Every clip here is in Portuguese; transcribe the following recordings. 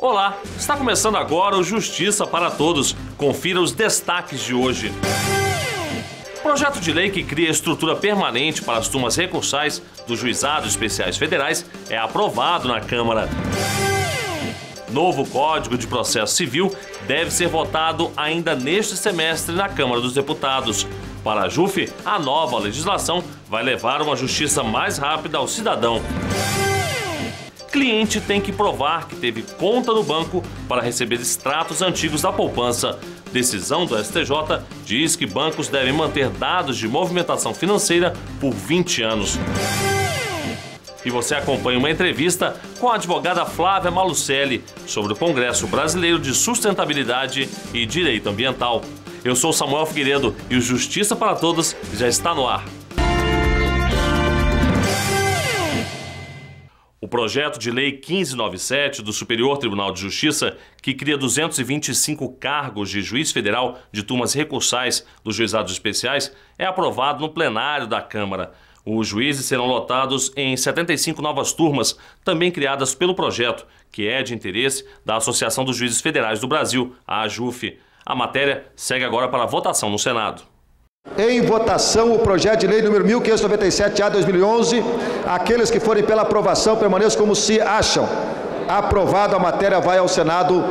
Olá, está começando agora o Justiça para Todos. Confira os destaques de hoje. Projeto de lei que cria estrutura permanente para as turmas recursais dos Juizados Especiais Federais é aprovado na Câmara. Novo Código de Processo Civil deve ser votado ainda neste semestre na Câmara dos Deputados. Para a JUF, a nova legislação vai levar uma justiça mais rápida ao cidadão. Cliente tem que provar que teve conta no banco para receber extratos antigos da poupança. Decisão do STJ diz que bancos devem manter dados de movimentação financeira por 20 anos. E você acompanha uma entrevista com a advogada Flávia Malucelli sobre o Congresso Brasileiro de Sustentabilidade e Direito Ambiental. Eu sou Samuel Figueiredo e o Justiça para Todos já está no ar. O projeto de lei 1597 do Superior Tribunal de Justiça, que cria 225 cargos de juiz federal de turmas recursais dos juizados especiais, é aprovado no plenário da Câmara. Os juízes serão lotados em 75 novas turmas, também criadas pelo projeto, que é de interesse da Associação dos Juízes Federais do Brasil, a AJUF. A matéria segue agora para a votação no Senado. Em votação, o projeto de lei número 1597-A/2011. Aqueles que forem pela aprovação permaneçam como se acham. Aprovado, a matéria vai ao Senado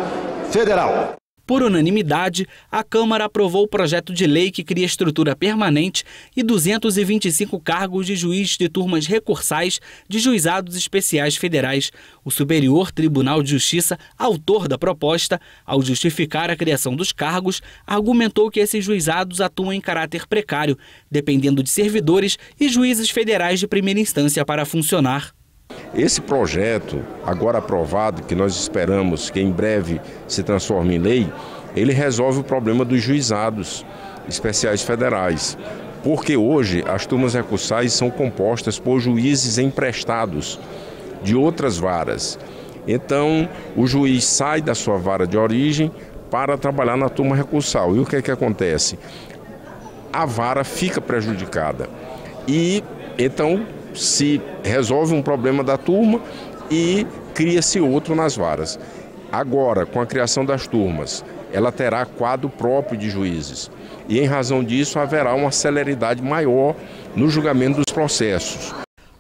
Federal. Por unanimidade, a Câmara aprovou o projeto de lei que cria estrutura permanente e 225 cargos de juiz de turmas recursais de juizados especiais federais. O Superior Tribunal de Justiça, autor da proposta, ao justificar a criação dos cargos, argumentou que esses juizados atuam em caráter precário, dependendo de servidores e juízes federais de primeira instância para funcionar. Esse projeto, agora aprovado, que nós esperamos que em breve se transforme em lei, ele resolve o problema dos juizados especiais federais. Porque hoje as turmas recursais são compostas por juízes emprestados de outras varas. Então, o juiz sai da sua vara de origem para trabalhar na turma recursal. E o que é que acontece? A vara fica prejudicada. E, então, se resolve um problema da turma e cria-se outro nas varas. Agora, com a criação das turmas, ela terá quadro próprio de juízes e, em razão disso, haverá uma celeridade maior no julgamento dos processos.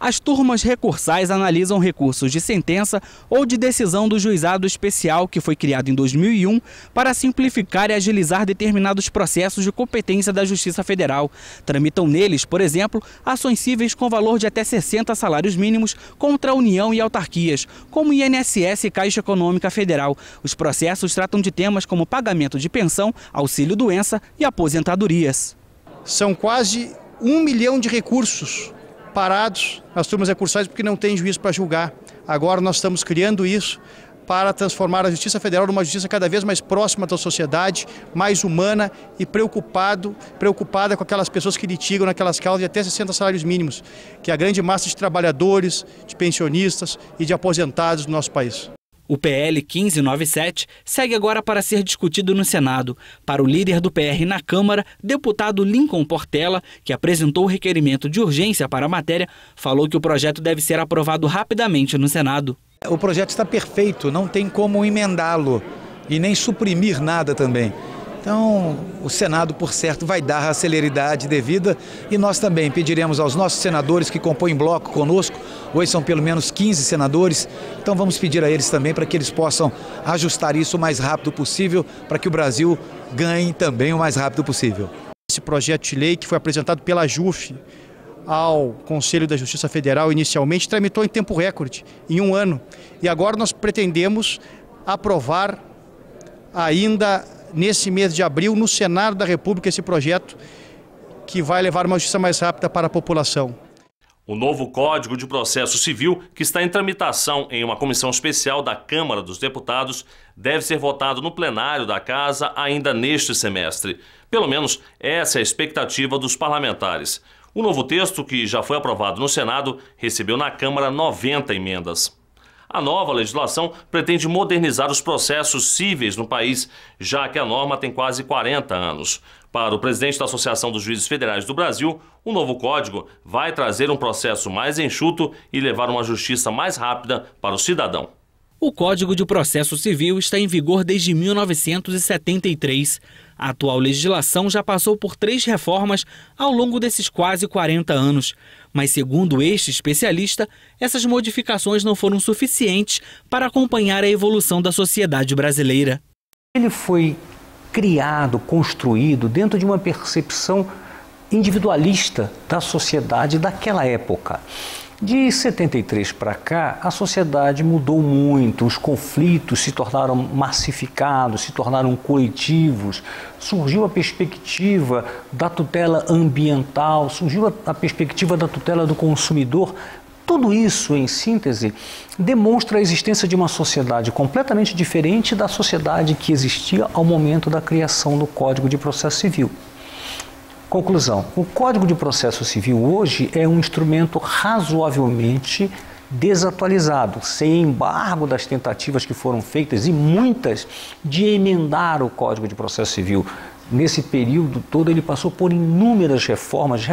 As turmas recursais analisam recursos de sentença ou de decisão do juizado especial, que foi criado em 2001, para simplificar e agilizar determinados processos de competência da Justiça Federal. Tramitam neles, por exemplo, ações cíveis com valor de até 60 salários mínimos contra a União e autarquias, como INSS e Caixa Econômica Federal. Os processos tratam de temas como pagamento de pensão, auxílio-doença e aposentadorias. São quase 1 milhão de recursos parados nas turmas recursais porque não tem juiz para julgar. Agora nós estamos criando isso para transformar a Justiça Federal numa justiça cada vez mais próxima da sociedade, mais humana e preocupada com aquelas pessoas que litigam naquelas causas de até 60 salários mínimos, que é a grande massa de trabalhadores, de pensionistas e de aposentados do nosso país. O PL 1597 segue agora para ser discutido no Senado. Para o líder do PR na Câmara, deputado Lincoln Portela, que apresentou o requerimento de urgência para a matéria, falou que o projeto deve ser aprovado rapidamente no Senado. O projeto está perfeito, não tem como emendá-lo e nem suprimir nada também. Então, o Senado, por certo, vai dar a celeridade devida e nós também pediremos aos nossos senadores que compõem bloco conosco, hoje são pelo menos 15 senadores, então vamos pedir a eles também para que eles possam ajustar isso o mais rápido possível, para que o Brasil ganhe também o mais rápido possível. Esse projeto de lei que foi apresentado pela JUF ao Conselho da Justiça Federal inicialmente tramitou em tempo recorde, em 1 ano, e agora nós pretendemos aprovar ainda nesse mês de abril, no Senado da República, esse projeto que vai levar uma justiça mais rápida para a população. O novo Código de Processo Civil, que está em tramitação em uma comissão especial da Câmara dos Deputados, deve ser votado no plenário da Casa ainda neste semestre. Pelo menos essa é a expectativa dos parlamentares. O novo texto, que já foi aprovado no Senado, recebeu na Câmara 90 emendas. A nova legislação pretende modernizar os processos cíveis no país, já que a norma tem quase 40 anos. Para o presidente da Associação dos Juízes Federais do Brasil, o novo código vai trazer um processo mais enxuto e levar uma justiça mais rápida para o cidadão. O Código de Processo Civil está em vigor desde 1973. A atual legislação já passou por 3 reformas ao longo desses quase 40 anos. Mas, segundo este especialista, essas modificações não foram suficientes para acompanhar a evolução da sociedade brasileira. Ele foi criado, construído dentro de uma percepção individualista da sociedade daquela época. De 73 para cá, a sociedade mudou muito, os conflitos se tornaram massificados, se tornaram coletivos, surgiu a perspectiva da tutela ambiental, surgiu a perspectiva da tutela do consumidor. Tudo isso, em síntese, demonstra a existência de uma sociedade completamente diferente da sociedade que existia ao momento da criação do Código de Processo Civil. Conclusão, o Código de Processo Civil hoje é um instrumento razoavelmente desatualizado, sem embargo das tentativas que foram feitas, e muitas, de emendar o Código de Processo Civil. Nesse período todo ele passou por inúmeras reformas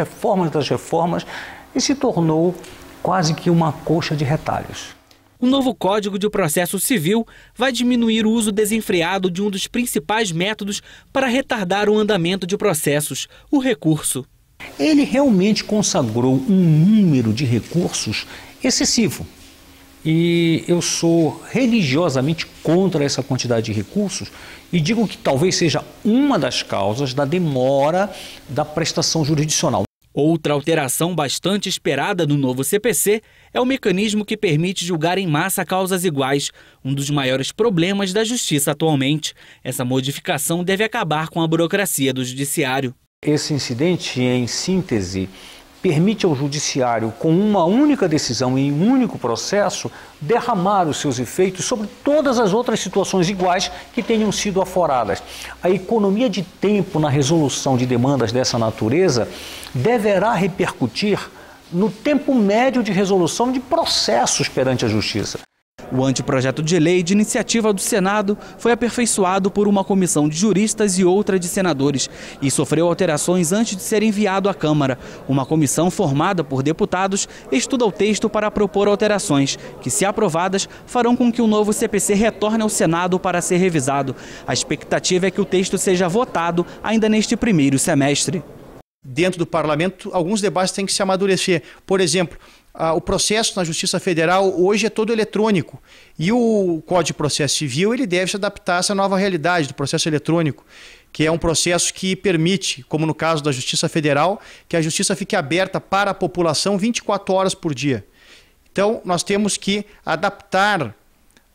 das reformas, e se tornou quase que uma coxa de retalhos. O novo Código de Processo Civil vai diminuir o uso desenfreado de um dos principais métodos para retardar o andamento de processos, o recurso. Ele realmente consagrou um número de recursos excessivo. E eu sou religiosamente contra essa quantidade de recursos e digo que talvez seja uma das causas da demora da prestação jurisdicional. Outra alteração bastante esperada no novo CPC é o mecanismo que permite julgar em massa causas iguais, um dos maiores problemas da justiça atualmente. Essa modificação deve acabar com a burocracia do judiciário. Esse incidente, em síntese, permite ao judiciário, com uma única decisão em um único processo, derramar os seus efeitos sobre todas as outras situações iguais que tenham sido aforadas. A economia de tempo na resolução de demandas dessa natureza deverá repercutir no tempo médio de resolução de processos perante a Justiça. O anteprojeto de lei de iniciativa do Senado foi aperfeiçoado por uma comissão de juristas e outra de senadores e sofreu alterações antes de ser enviado à Câmara. Uma comissão formada por deputados estuda o texto para propor alterações, que, se aprovadas, farão com que o novo CPC retorne ao Senado para ser revisado. A expectativa é que o texto seja votado ainda neste primeiro semestre. Dentro do parlamento, alguns debates têm que se amadurecer. Por exemplo, o processo na Justiça Federal hoje é todo eletrônico e o Código de Processo Civil ele deve se adaptar a essa nova realidade do processo eletrônico, que é um processo que permite, como no caso da Justiça Federal, que a Justiça fique aberta para a população 24 horas por dia. Então, nós temos que adaptar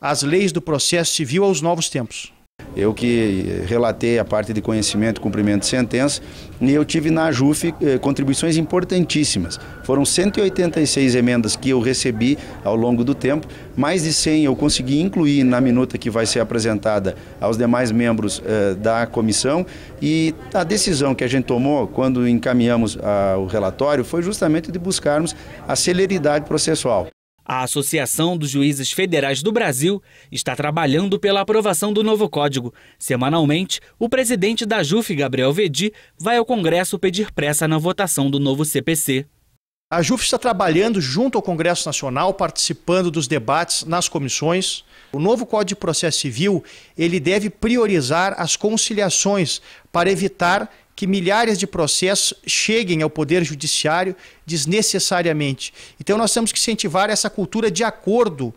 as leis do processo civil aos novos tempos. Eu que relatei a parte de conhecimento e cumprimento de sentença, e eu tive na AJUF contribuições importantíssimas. Foram 186 emendas que eu recebi ao longo do tempo, mais de 100 eu consegui incluir na minuta que vai ser apresentada aos demais membros da comissão, e a decisão que a gente tomou quando encaminhamos o relatório foi justamente de buscarmos a celeridade processual. A Associação dos Juízes Federais do Brasil está trabalhando pela aprovação do novo código. Semanalmente, o presidente da AJUF, Gabriel Vedi, vai ao Congresso pedir pressa na votação do novo CPC. A AJUF está trabalhando junto ao Congresso Nacional, participando dos debates nas comissões. O novo Código de Processo Civil ele deve priorizar as conciliações para evitar que milhares de processos cheguem ao Poder Judiciário desnecessariamente. Então nós temos que incentivar essa cultura de acordo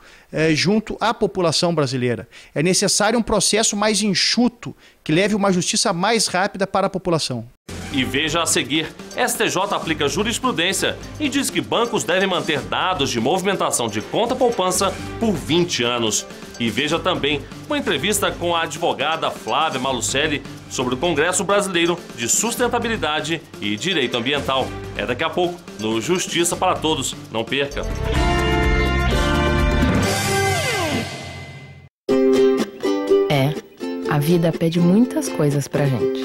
junto à população brasileira. É necessário um processo mais enxuto, que leve uma justiça mais rápida para a população. E veja a seguir, STJ aplica jurisprudência e diz que bancos devem manter dados de movimentação de conta poupança por 20 anos. E veja também uma entrevista com a advogada Flávia Malucelli sobre o Congresso Brasileiro de Sustentabilidade e Direito Ambiental. É daqui a pouco, no Justiça para Todos. Não perca! A vida pede muitas coisas pra gente.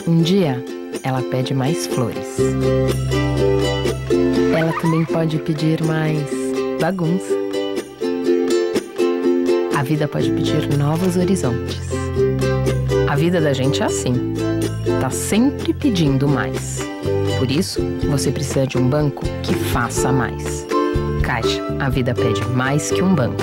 Um dia, ela pede mais flores. Ela também pode pedir mais bagunça. A vida pode pedir novos horizontes. A vida da gente é assim. Tá sempre pedindo mais. Por isso, você precisa de um banco que faça mais. Caixa, a vida pede mais que um banco.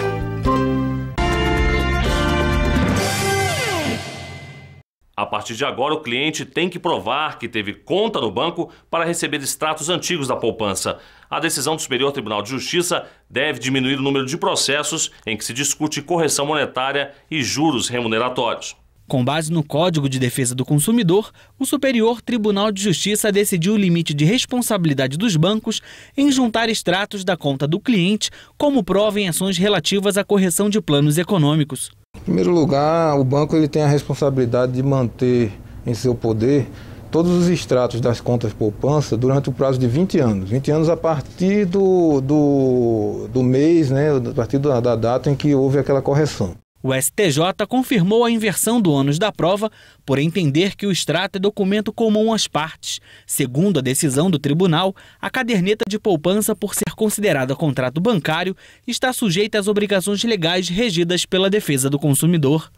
partir de agora, o cliente tem que provar que teve conta no banco para receber extratos antigos da poupança. A decisão do Superior Tribunal de Justiça deve diminuir o número de processos em que se discute correção monetária e juros remuneratórios. Com base no Código de Defesa do Consumidor, o Superior Tribunal de Justiça decidiu o limite de responsabilidade dos bancos em juntar extratos da conta do cliente como prova em ações relativas à correção de planos econômicos. Em primeiro lugar, o banco ele tem a responsabilidade de manter em seu poder todos os extratos das contas poupança durante o prazo de 20 anos. 20 anos a partir do mês, né, a partir da data em que houve aquela correção. O STJ confirmou a inversão do ônus da prova por entender que o extrato é documento comum às partes. Segundo a decisão do tribunal, a caderneta de poupança, por ser considerada contrato bancário, está sujeita às obrigações legais regidas pela defesa do consumidor.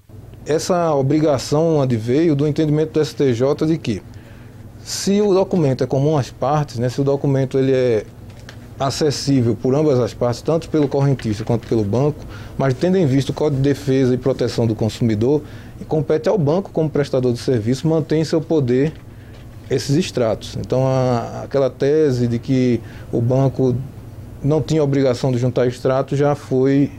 Essa obrigação adveio do entendimento do STJ de que, se o documento é comum às partes, né, se o documento ele é acessível por ambas as partes, tanto pelo correntista quanto pelo banco, mas tendo em vista o Código de Defesa e Proteção do Consumidor, compete ao banco, como prestador de serviço, manter em seu poder esses extratos. Então, aquela tese de que o banco não tinha obrigação de juntar extratos já foi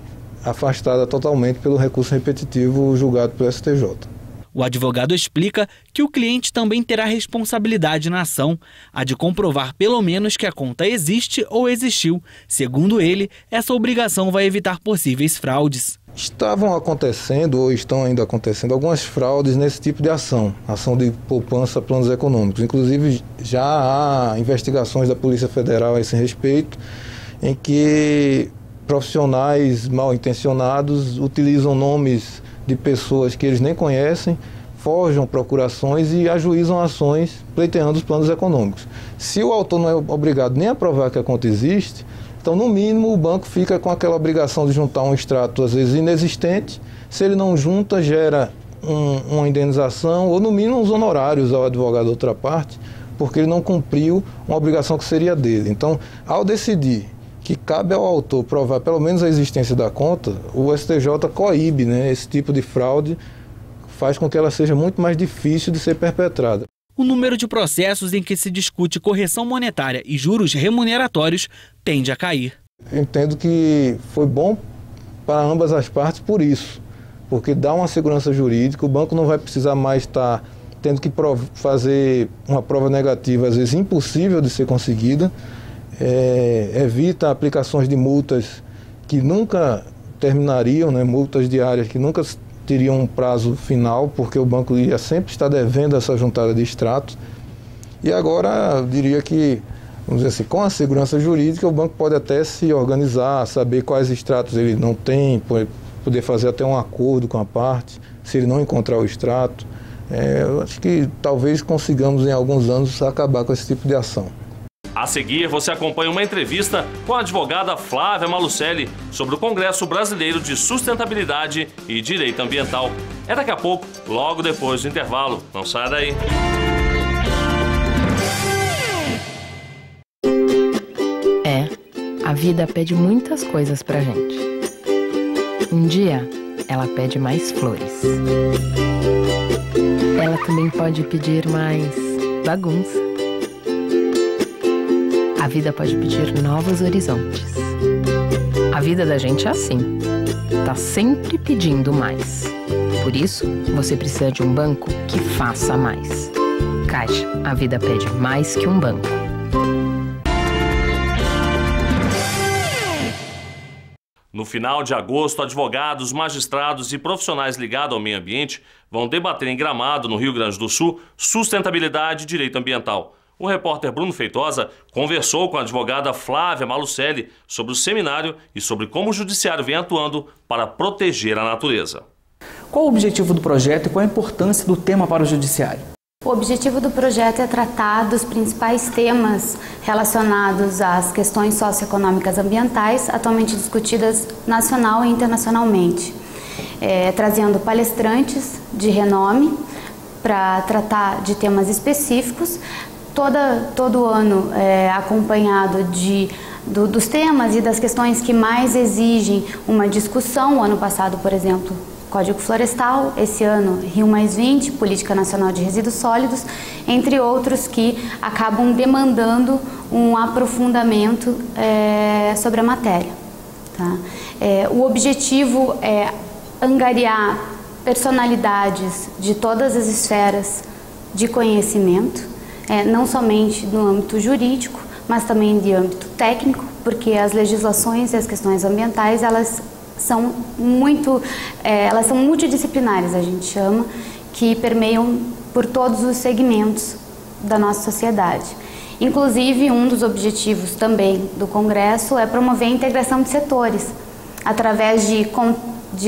afastada totalmente pelo recurso repetitivo julgado pelo STJ. O advogado explica que o cliente também terá responsabilidade na ação, a de comprovar pelo menos que a conta existe ou existiu. Segundo ele, essa obrigação vai evitar possíveis fraudes. Estavam acontecendo ou estão ainda acontecendo algumas fraudes nesse tipo de ação de poupança planos econômicos. Inclusive já há investigações da Polícia Federal a esse respeito, em que profissionais mal intencionados utilizam nomes de pessoas que eles nem conhecem, forjam procurações e ajuizam ações pleiteando os planos econômicos. Se o autor não é obrigado nem a provar que a conta existe, então no mínimo o banco fica com aquela obrigação de juntar um extrato às vezes inexistente. Se ele não junta, gera uma indenização ou no mínimo uns honorários ao advogado da outra parte, porque ele não cumpriu uma obrigação que seria dele. Então, ao decidir que cabe ao autor provar pelo menos a existência da conta, o STJ coíbe, né, esse tipo de fraude, faz com que ela seja muito mais difícil de ser perpetrada. O número de processos em que se discute correção monetária e juros remuneratórios tende a cair. Eu entendo que foi bom para ambas as partes por isso, porque dá uma segurança jurídica, o banco não vai precisar mais estar tendo que fazer uma prova negativa, às vezes impossível de ser conseguida, evita aplicações de multas que nunca terminariam, né, multas diárias que nunca teriam um prazo final, porque o banco ia sempre estar devendo essa juntada de extratos. E agora, eu diria que, vamos dizer assim, com a segurança jurídica, o banco pode até se organizar, saber quais extratos ele não tem, poder fazer até um acordo com a parte, se ele não encontrar o extrato. Eu acho que talvez consigamos em alguns anos acabar com esse tipo de ação. A seguir, você acompanha uma entrevista com a advogada Flávia Malucelli sobre o Congresso Brasileiro de Sustentabilidade e Direito Ambiental. É daqui a pouco, logo depois do intervalo. Não saia daí. A vida pede muitas coisas pra gente. Um dia, ela pede mais flores. Ela também pode pedir mais bagunça. A vida pode pedir novos horizontes. A vida da gente é assim, tá sempre pedindo mais. Por isso, você precisa de um banco que faça mais. Caixa, a vida pede mais que um banco. No final de agosto, advogados, magistrados e profissionais ligados ao meio ambiente vão debater em Gramado, no Rio Grande do Sul, sustentabilidade e direito ambiental. O repórter Bruno Feitosa conversou com a advogada Flávia Malucelli sobre o seminário e sobre como o judiciário vem atuando para proteger a natureza. Qual o objetivo do projeto e qual a importância do tema para o judiciário? O objetivo do projeto é tratar dos principais temas relacionados às questões socioeconômicas ambientais atualmente discutidas nacional e internacionalmente, trazendo palestrantes de renome para tratar de temas específicos, todo ano acompanhado dos temas e das questões que mais exigem uma discussão. O ano passado, por exemplo, Código Florestal, esse ano Rio+20, Política Nacional de Resíduos Sólidos, entre outros que acabam demandando um aprofundamento sobre a matéria. Tá? O objetivo é angariar personalidades de todas as esferas de conhecimento, não somente no âmbito jurídico, mas também de âmbito técnico, porque as legislações e as questões ambientais, elas são multidisciplinares, a gente chama, que permeiam por todos os segmentos da nossa sociedade. Inclusive, um dos objetivos também do Congresso é promover a integração de setores, através de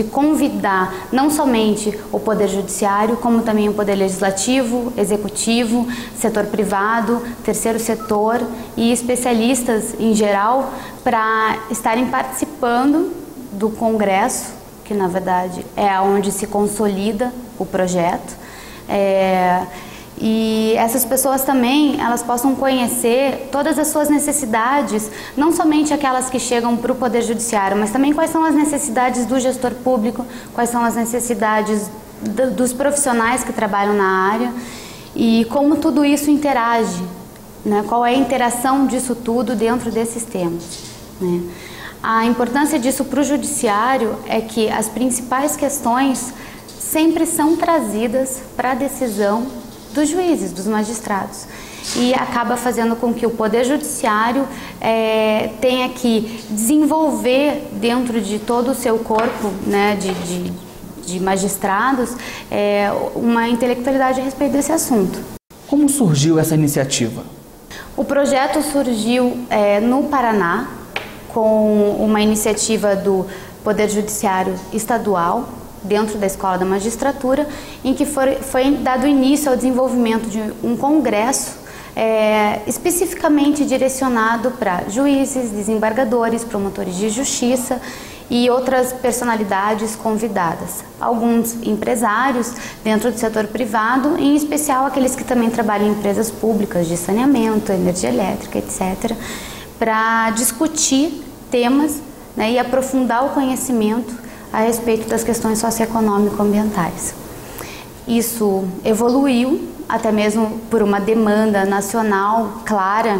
convidar não somente o Poder Judiciário, como também o Poder Legislativo, Executivo, setor privado, terceiro setor e especialistas em geral para estarem participando do Congresso, que na verdade é onde se consolida o projeto, e essas pessoas também elas possam conhecer todas as suas necessidades, não somente aquelas que chegam para o Poder Judiciário, mas também quais são as necessidades do gestor público, quais são as necessidades dos profissionais que trabalham na área e como tudo isso interage, né? Qual é a interação disso tudo dentro desses temas, né? A importância disso para o judiciário é que as principais questões sempre são trazidas para a decisão dos juízes, dos magistrados, e acaba fazendo com que o Poder Judiciário tenha que desenvolver dentro de todo o seu corpo, né, de magistrados uma intelectualidade a respeito desse assunto. Como surgiu essa iniciativa? O projeto surgiu no Paraná, com uma iniciativa do Poder Judiciário Estadual, dentro da Escola da Magistratura, em que foi dado início ao desenvolvimento de um congresso especificamente direcionado para juízes, desembargadores, promotores de justiça e outras personalidades convidadas. Alguns empresários dentro do setor privado, em especial aqueles que também trabalham em empresas públicas de saneamento, energia elétrica, etc., para discutir temas, né, e aprofundar o conhecimento a respeito das questões socioeconômico-ambientais. Isso evoluiu, até mesmo por uma demanda nacional clara,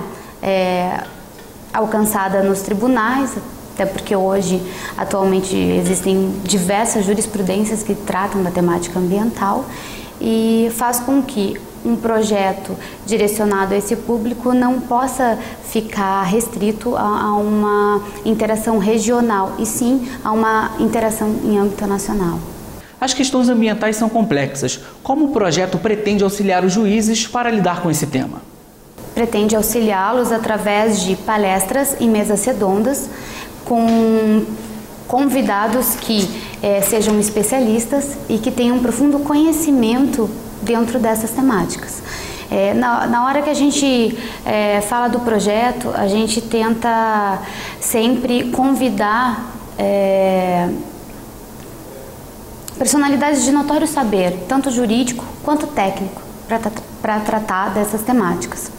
alcançada nos tribunais, até porque hoje, atualmente, existem diversas jurisprudências que tratam da temática ambiental, e faz com que um projeto direcionado a esse público não possa ficar restrito a uma interação regional, e sim a uma interação em âmbito nacional. As questões ambientais são complexas. Como o projeto pretende auxiliar os juízes para lidar com esse tema? Pretende auxiliá-los através de palestras e mesas redondas com convidados que sejam especialistas e que tenham um profundo conhecimento dentro dessas temáticas. Na hora que a gente fala do projeto, a gente tenta sempre convidar personalidades de notório saber, tanto jurídico quanto técnico, para tratar dessas temáticas.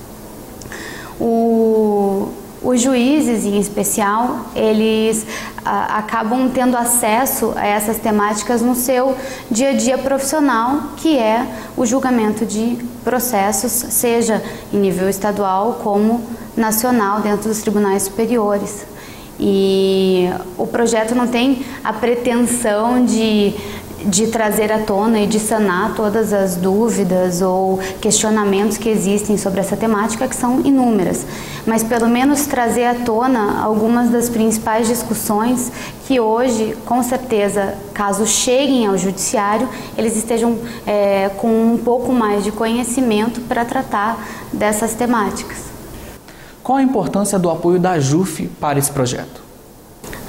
Os juízes, em especial, eles acabam tendo acesso a essas temáticas no seu dia a dia profissional, que é o julgamento de processos, seja em nível estadual como nacional, dentro dos tribunais superiores. E o projeto não tem a pretensão de trazer à tona e de sanar todas as dúvidas ou questionamentos que existem sobre essa temática, que são inúmeras, mas pelo menos trazer à tona algumas das principais discussões que hoje, com certeza, caso cheguem ao judiciário, eles estejam com um pouco mais de conhecimento para tratar dessas temáticas. Qual a importância do apoio da AJUF para esse projeto?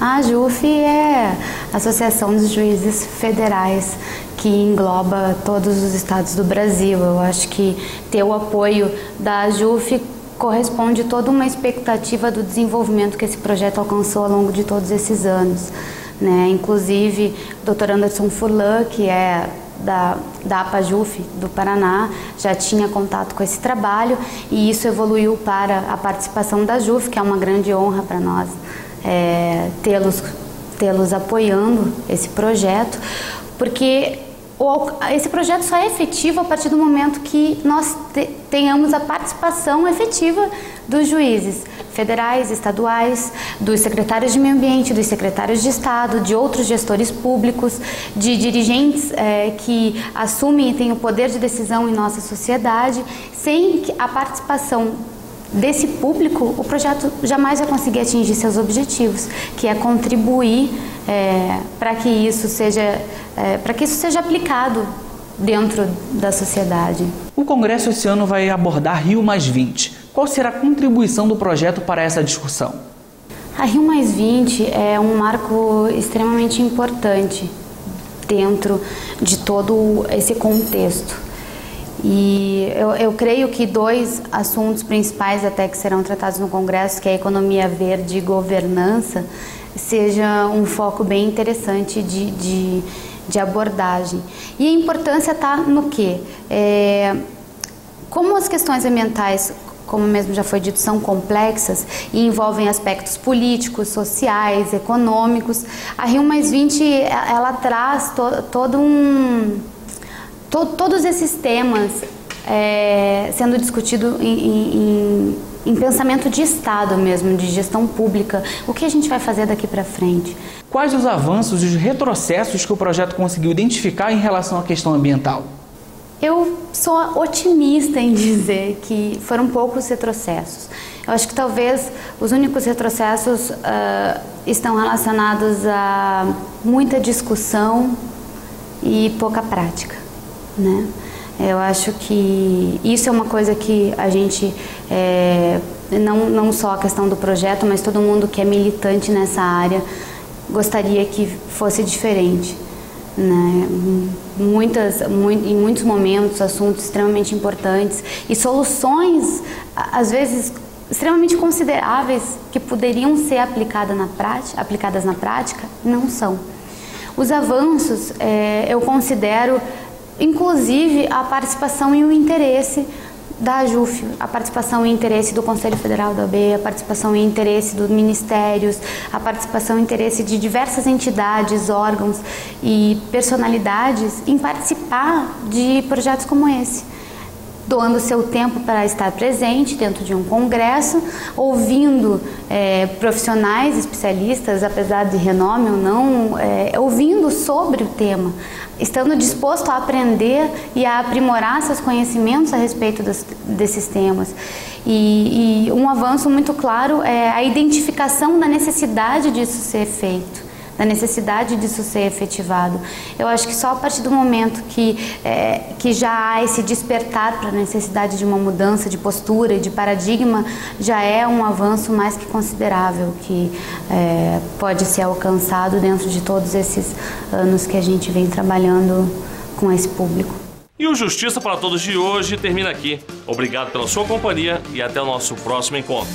A AJUF é a Associação dos Juízes Federais, que engloba todos os estados do Brasil. Eu acho que ter o apoio da AJUF corresponde a toda uma expectativa do desenvolvimento que esse projeto alcançou ao longo de todos esses anos, né? Inclusive, o Dr. Anderson Furlan, que é da APAJUF do Paraná, já tinha contato com esse trabalho, e isso evoluiu para a participação da AJUF, que é uma grande honra para nós tê-los apoiando esse projeto, porque esse projeto só é efetivo a partir do momento que nós tenhamos a participação efetiva dos juízes federais, estaduais, dos secretários de meio ambiente, dos secretários de Estado, de outros gestores públicos, de dirigentes que assumem e têm o poder de decisão em nossa sociedade. Sem a participação desse público, o projeto jamais vai conseguir atingir seus objetivos, que é contribuir para que isso seja aplicado dentro da sociedade. O Congresso esse ano vai abordar Rio+20. Qual será a contribuição do projeto para essa discussão? A Rio+20 é um marco extremamente importante dentro de todo esse contexto. E eu creio que 2 assuntos principais até que serão tratados no Congresso, que é a economia verde e governança, seja um foco bem interessante de abordagem. E a importância está no quê? Como as questões ambientais, como mesmo já foi dito, são complexas e envolvem aspectos políticos, sociais, econômicos, a Rio+20 ela traz todos esses temas sendo discutidos em pensamento de Estado mesmo, de gestão pública. O que a gente vai fazer daqui para frente? Quais os avanços e os retrocessos que o projeto conseguiu identificar em relação à questão ambiental? Eu sou otimista em dizer que foram poucos retrocessos. Eu acho que talvez os únicos retrocessos estão relacionados a muita discussão e pouca prática, né? Eu acho que isso é uma coisa que a gente, não só a questão do projeto, mas todo mundo que é militante nessa área gostaria que fosse diferente, né? Em muitos momentos, assuntos extremamente importantes e soluções, às vezes, extremamente consideráveis que poderiam ser aplicadas na prática, não são. Os avanços, eu considero, inclusive, a participação e o interesse da AJUF, a participação e interesse do Conselho Federal da OAB, a participação e interesse dos ministérios, a participação e interesse de diversas entidades, órgãos e personalidades em participar de projetos como esse, doando seu tempo para estar presente dentro de um congresso, ouvindo profissionais, especialistas, apesar de renome ou não, ouvindo sobre o tema, estando disposto a aprender e a aprimorar seus conhecimentos a respeito desses temas. E um avanço muito claro é a identificação da necessidade disso ser feito, da necessidade disso ser efetivado. Eu acho que só a partir do momento que já há esse despertar para a necessidade de uma mudança de postura e de paradigma, já é um avanço mais que considerável, que pode ser alcançado dentro de todos esses anos que a gente vem trabalhando com esse público. E o Justiça para Todos de hoje termina aqui. Obrigado pela sua companhia e até o nosso próximo encontro.